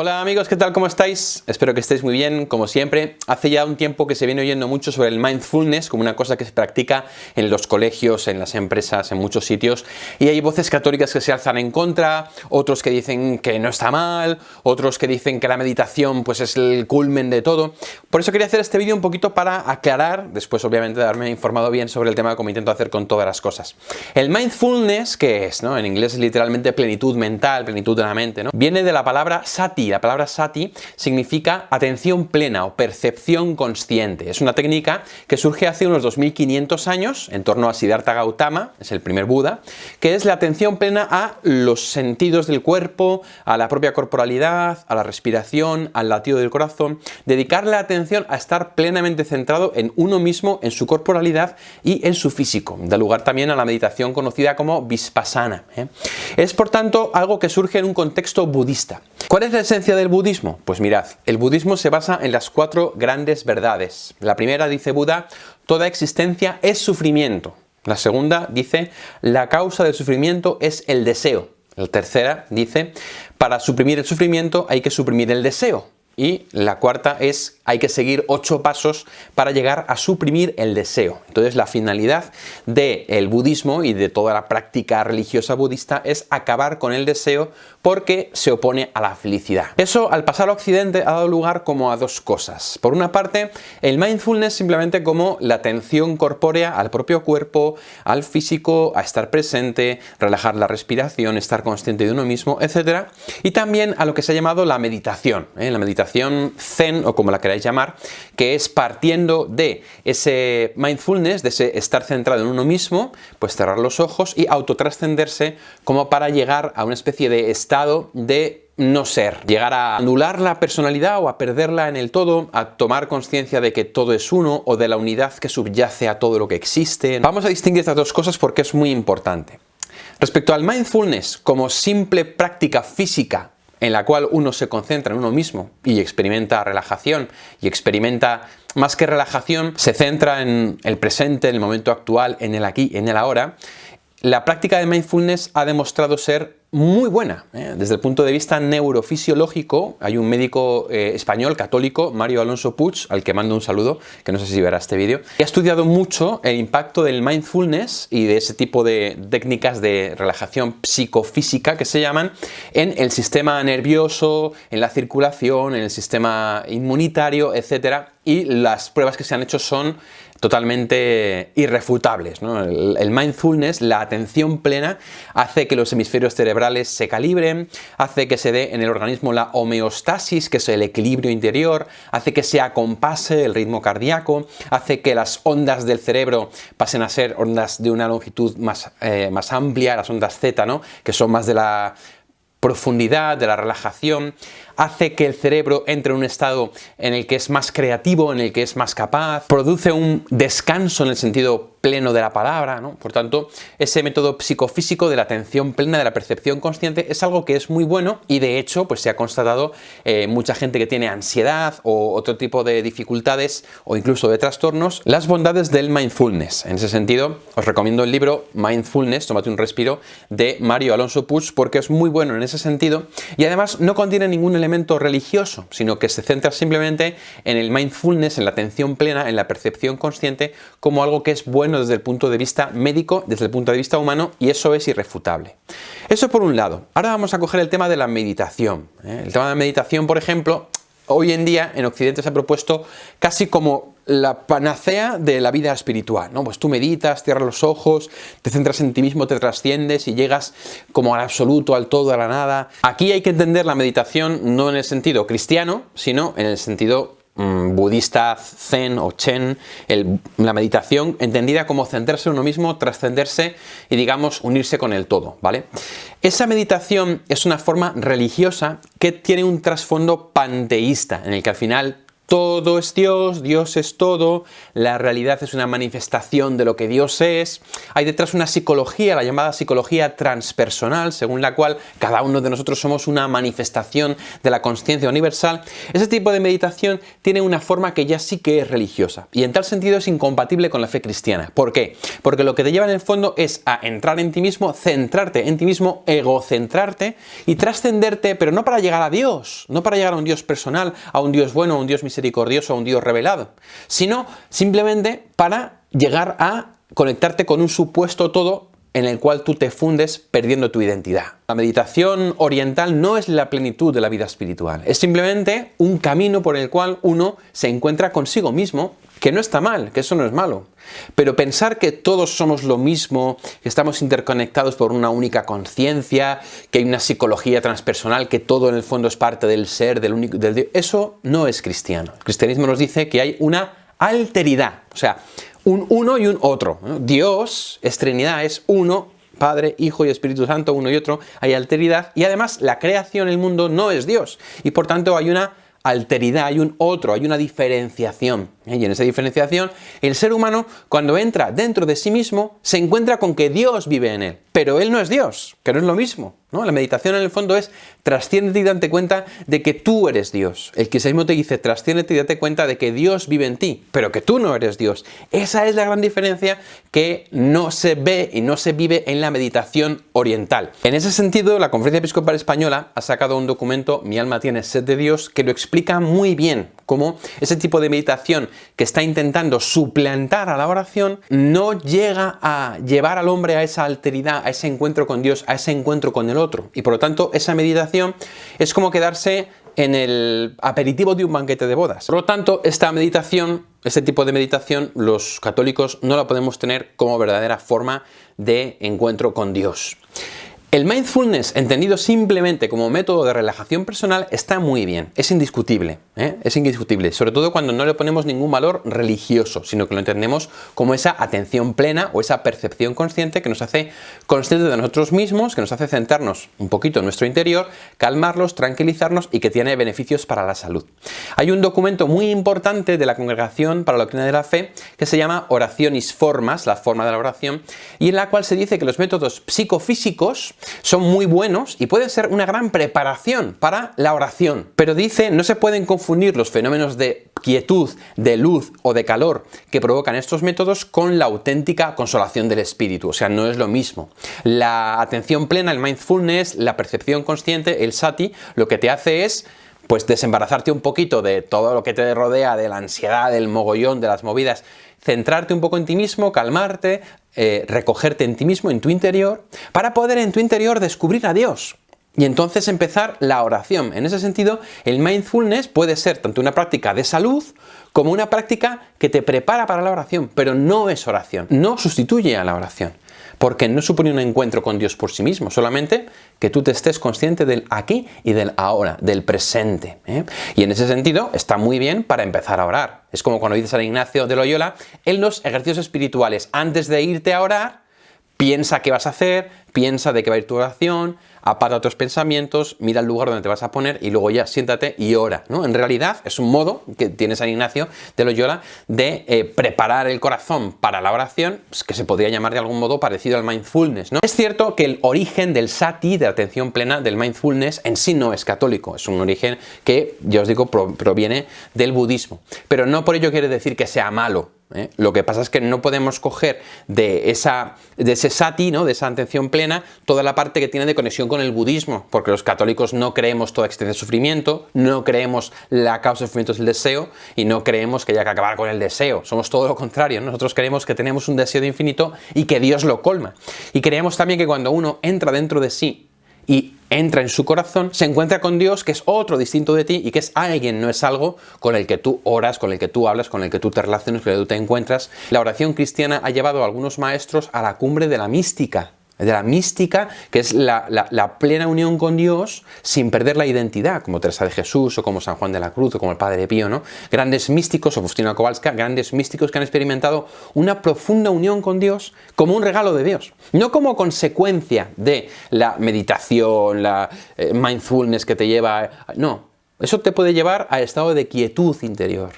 Hola amigos, ¿qué tal? ¿Cómo estáis? Espero que estéis muy bien, como siempre. Hace ya un tiempo que se viene oyendo mucho sobre el mindfulness como una cosa que se practica en los colegios, en las empresas, en muchos sitios, y hay voces católicas que se alzan en contra, otros que dicen que no está mal, otros que dicen que la meditación pues es el culmen de todo. Por eso quería hacer este vídeo un poquito para aclarar, después obviamente de haberme informado bien sobre el tema como intento hacer con todas las cosas. El mindfulness, ¿qué es? ¿No? En inglés es literalmente plenitud mental, plenitud de la mente, ¿no? Viene de la palabra sati. La palabra sati significa atención plena o percepción consciente. Es una técnica que surge hace unos 2500 años en torno a Siddhartha Gautama, es el primer Buda, que es la atención plena a los sentidos del cuerpo, a la propia corporalidad, a la respiración, al latido del corazón, dedicar la atención a estar plenamente centrado en uno mismo, en su corporalidad y en su físico. Da lugar también a la meditación conocida como Vipassana. Es por tanto algo que surge en un contexto budista. ¿Cuál es la esencia del budismo? Pues mirad, el budismo se basa en las 4 grandes verdades. La primera, dice Buda, toda existencia es sufrimiento. La segunda dice, la causa del sufrimiento es el deseo. La tercera dice, para suprimir el sufrimiento hay que suprimir el deseo. Y la cuarta es, hay que seguir 8 pasos para llegar a suprimir el deseo. Entonces la finalidad del budismo y de toda la práctica religiosa budista es acabar con el deseo porque se opone a la felicidad. Eso al pasar a Occidente ha dado lugar como a 2 cosas. Por una parte, el mindfulness simplemente como la atención corpórea al propio cuerpo, al físico, a estar presente, relajar la respiración, estar consciente de uno mismo, etc. Y también a lo que se ha llamado la meditación, la meditación zen o como la queráis llamar, que es partiendo de ese mindfulness, de ese estar centrado en uno mismo, pues cerrar los ojos y autotrascenderse como para llegar a una especie de estado de no ser, llegar a anular la personalidad o a perderla en el todo, a tomar conciencia de que todo es uno o de la unidad que subyace a todo lo que existe. Vamos a distinguir estas 2 cosas porque es muy importante. Respecto al mindfulness como simple práctica física en la cual uno se concentra en uno mismo y experimenta relajación y experimenta, más que relajación, se centra en el presente, en el momento actual, en el aquí, en el ahora, la práctica de mindfulness ha demostrado ser muy buena. Desde el punto de vista neurofisiológico, hay un médico español católico, Mario Alonso Puig, al que mando un saludo, que no sé si verá este vídeo, que ha estudiado mucho el impacto del mindfulness y de ese tipo de técnicas de relajación psicofísica que se llaman en el sistema nervioso, en la circulación, en el sistema inmunitario, etc. Y las pruebas que se han hecho son totalmente irrefutables, ¿no? El mindfulness, la atención plena, hace que los hemisferios cerebrales se calibren, hace que se dé en el organismo la homeostasis, que es el equilibrio interior, hace que se acompase el ritmo cardíaco, hace que las ondas del cerebro pasen a ser ondas de una longitud más amplia, las ondas Z, ¿no? Que son más de la profundidad, de la relajación, hace que el cerebro entre en un estado en el que es más creativo, en el que es más capaz, produce un descanso en el sentido pleno de la palabra, ¿no? Por tanto, ese método psicofísico de la atención plena, de la percepción consciente, es algo que es muy bueno y de hecho pues se ha constatado mucha gente que tiene ansiedad o otro tipo de dificultades o incluso de trastornos, las bondades del mindfulness. En ese sentido, os recomiendo el libro Mindfulness, tómate un respiro, de Mario Alonso Puig, porque es muy bueno en ese sentido y además no contiene ningún elemento religioso, sino que se centra simplemente en el mindfulness, en la atención plena, en la percepción consciente, como algo que es bueno desde el punto de vista médico, desde el punto de vista humano, y eso es irrefutable. Eso por un lado. Ahora vamos a coger el tema de la meditación. El tema de la meditación, por ejemplo, hoy en día en Occidente se ha propuesto casi como la panacea de la vida espiritual, ¿no? Pues tú meditas, cierras los ojos, te centras en ti mismo, te trasciendes y llegas como al absoluto, al todo, a la nada. Aquí hay que entender la meditación no en el sentido cristiano, sino en el sentido budista, zen o chen, la meditación entendida como centrarse en uno mismo, trascenderse y digamos unirse con el todo, ¿vale? Esa meditación es una forma religiosa que tiene un trasfondo panteísta, en el que al final todo es Dios, Dios es todo, la realidad es una manifestación de lo que Dios es. Hay detrás una psicología, la llamada psicología transpersonal, según la cual cada uno de nosotros somos una manifestación de la consciencia universal. Ese tipo de meditación tiene una forma que ya sí que es religiosa y en tal sentido es incompatible con la fe cristiana. ¿Por qué? Porque lo que te lleva en el fondo es a entrar en ti mismo, centrarte en ti mismo, egocentrarte y trascenderte, pero no para llegar a Dios, no para llegar a un Dios personal, a un Dios bueno, a un Dios misericordioso, a un Dios revelado, sino simplemente para llegar a conectarte con un supuesto todo en el cual tú te fundes perdiendo tu identidad. La meditación oriental no es la plenitud de la vida espiritual, es simplemente un camino por el cual uno se encuentra consigo mismo, que no está mal, que eso no es malo. Pero pensar que todos somos lo mismo, que estamos interconectados por una única conciencia, que hay una psicología transpersonal, que todo en el fondo es parte del ser, del único, del Dios, eso no es cristiano. El cristianismo nos dice que hay una alteridad, o sea, un uno y un otro. Dios es Trinidad, es uno, Padre, Hijo y Espíritu Santo, uno y otro, hay alteridad, y además la creación, el mundo, no es Dios, y por tanto hay una alteridad, hay un otro, hay una diferenciación. Y en esa diferenciación, el ser humano, cuando entra dentro de sí mismo, se encuentra con que Dios vive en él. Pero él no es Dios, que no es lo mismo, ¿no? La meditación en el fondo es trasciéndete y date cuenta de que tú eres Dios. El cristianismo te dice trasciéndete y date cuenta de que Dios vive en ti, pero que tú no eres Dios. Esa es la gran diferencia que no se ve y no se vive en la meditación oriental. En ese sentido, la Conferencia Episcopal Española ha sacado un documento, Mi alma tiene sed de Dios, que lo explica muy bien, cómo ese tipo de meditación que está intentando suplantar a la oración no llega a llevar al hombre a esa alteridad, a ese encuentro con Dios, a ese encuentro con el otro. Y por lo tanto, esa meditación es como quedarse en el aperitivo de un banquete de bodas. Por lo tanto, esta meditación, este tipo de meditación, los católicos no la podemos tener como verdadera forma de encuentro con Dios. El mindfulness, entendido simplemente como método de relajación personal, está muy bien, es indiscutible, es indiscutible, sobre todo cuando no le ponemos ningún valor religioso, sino que lo entendemos como esa atención plena o esa percepción consciente que nos hace conscientes de nosotros mismos, que nos hace centrarnos un poquito en nuestro interior, calmarlos, tranquilizarnos y que tiene beneficios para la salud. Hay un documento muy importante de la Congregación para la Doctrina de la Fe que se llama Orationis Formas, la forma de la oración, y en la cual se dice que los métodos psicofísicos son muy buenos y pueden ser una gran preparación para la oración. Pero dice, no se pueden confundir los fenómenos de quietud, de luz o de calor que provocan estos métodos con la auténtica consolación del espíritu. O sea, no es lo mismo. La atención plena, el mindfulness, la percepción consciente, el sati, lo que te hace es pues desembarazarte un poquito de todo lo que te rodea, de la ansiedad, del mogollón, de las movidas, centrarte un poco en ti mismo, calmarte, recogerte en ti mismo, en tu interior, para poder en tu interior descubrir a Dios. Y entonces empezar la oración. En ese sentido, el mindfulness puede ser tanto una práctica de salud como una práctica que te prepara para la oración, pero no es oración, no sustituye a la oración. Porque no supone un encuentro con Dios por sí mismo, solamente que tú te estés consciente del aquí y del ahora, del presente. Y en ese sentido está muy bien para empezar a orar. Es como cuando dice San Ignacio de Loyola, en los ejercicios espirituales, antes de irte a orar, piensa qué vas a hacer, piensa de qué va a ir tu oración, aparta otros pensamientos, mira el lugar donde te vas a poner y luego ya siéntate y ora, ¿no? En realidad es un modo que tiene San Ignacio de Loyola de preparar el corazón para la oración, pues, que se podría llamar de algún modo parecido al mindfulness, ¿no? Es cierto que el origen del sati, de la atención plena, del mindfulness, en sí no es católico, es un origen que, ya os digo, proviene del budismo, pero no por ello quiere decir que sea malo. Lo que pasa es que no podemos coger de ese sati, ¿no? De esa atención plena, toda la parte que tiene de conexión con el budismo, porque los católicos no creemos toda existencia de sufrimiento, no creemos la causa del sufrimiento es el deseo, y no creemos que haya que acabar con el deseo. Somos todo lo contrario, ¿no? Nosotros creemos que tenemos un deseo de infinito y que Dios lo colma. Y creemos también que cuando uno entra dentro de sí y entra en su corazón, se encuentra con Dios, que es otro distinto de ti y que es alguien, no es algo con el que tú oras, con el que tú hablas, con el que tú te relacionas, con el que tú te encuentras. La oración cristiana ha llevado a algunos maestros a la cumbre de la mística, que es la plena unión con Dios sin perder la identidad, como Teresa de Jesús o como San Juan de la Cruz o como el Padre Pío, ¿no? Grandes místicos, o Faustina Kowalska, grandes místicos que han experimentado una profunda unión con Dios como un regalo de Dios, no como consecuencia de la meditación, la mindfulness que te lleva, no, Eso te puede llevar a estado de quietud interior.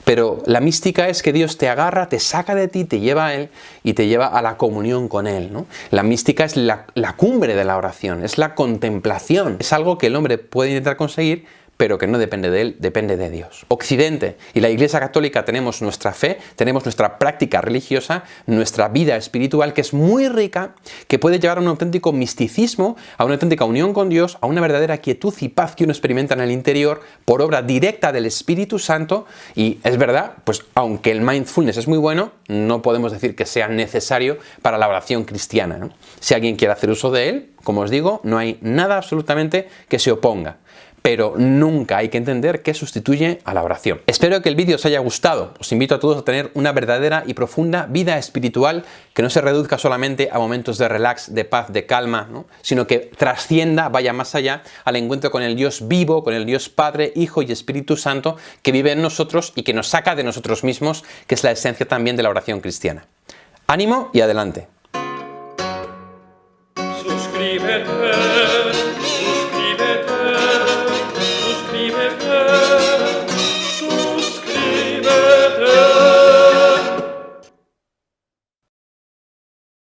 Pero la mística es que Dios te agarra, te saca de ti, te lleva a Él y te lleva a la comunión con Él, ¿no? La mística es la cumbre de la oración, es la contemplación. Es algo que el hombre puede intentar conseguir, pero que no depende de él, depende de Dios. Occidente y la Iglesia Católica tenemos nuestra fe, tenemos nuestra práctica religiosa, nuestra vida espiritual, que es muy rica, que puede llevar a un auténtico misticismo, a una auténtica unión con Dios, a una verdadera quietud y paz que uno experimenta en el interior por obra directa del Espíritu Santo. Y es verdad, pues aunque el mindfulness es muy bueno, no podemos decir que sea necesario para la oración cristiana, ¿no? Si alguien quiere hacer uso de él, como os digo, no hay nada absolutamente que se oponga. Pero nunca hay que entender que sustituye a la oración. Espero que el vídeo os haya gustado. Os invito a todos a tener una verdadera y profunda vida espiritual que no se reduzca solamente a momentos de relax, de paz, de calma, ¿no? Sino que trascienda, vaya más allá al encuentro con el Dios vivo, con el Dios Padre, Hijo y Espíritu Santo que vive en nosotros y que nos saca de nosotros mismos, que es la esencia también de la oración cristiana. Ánimo y adelante. Suscríbete.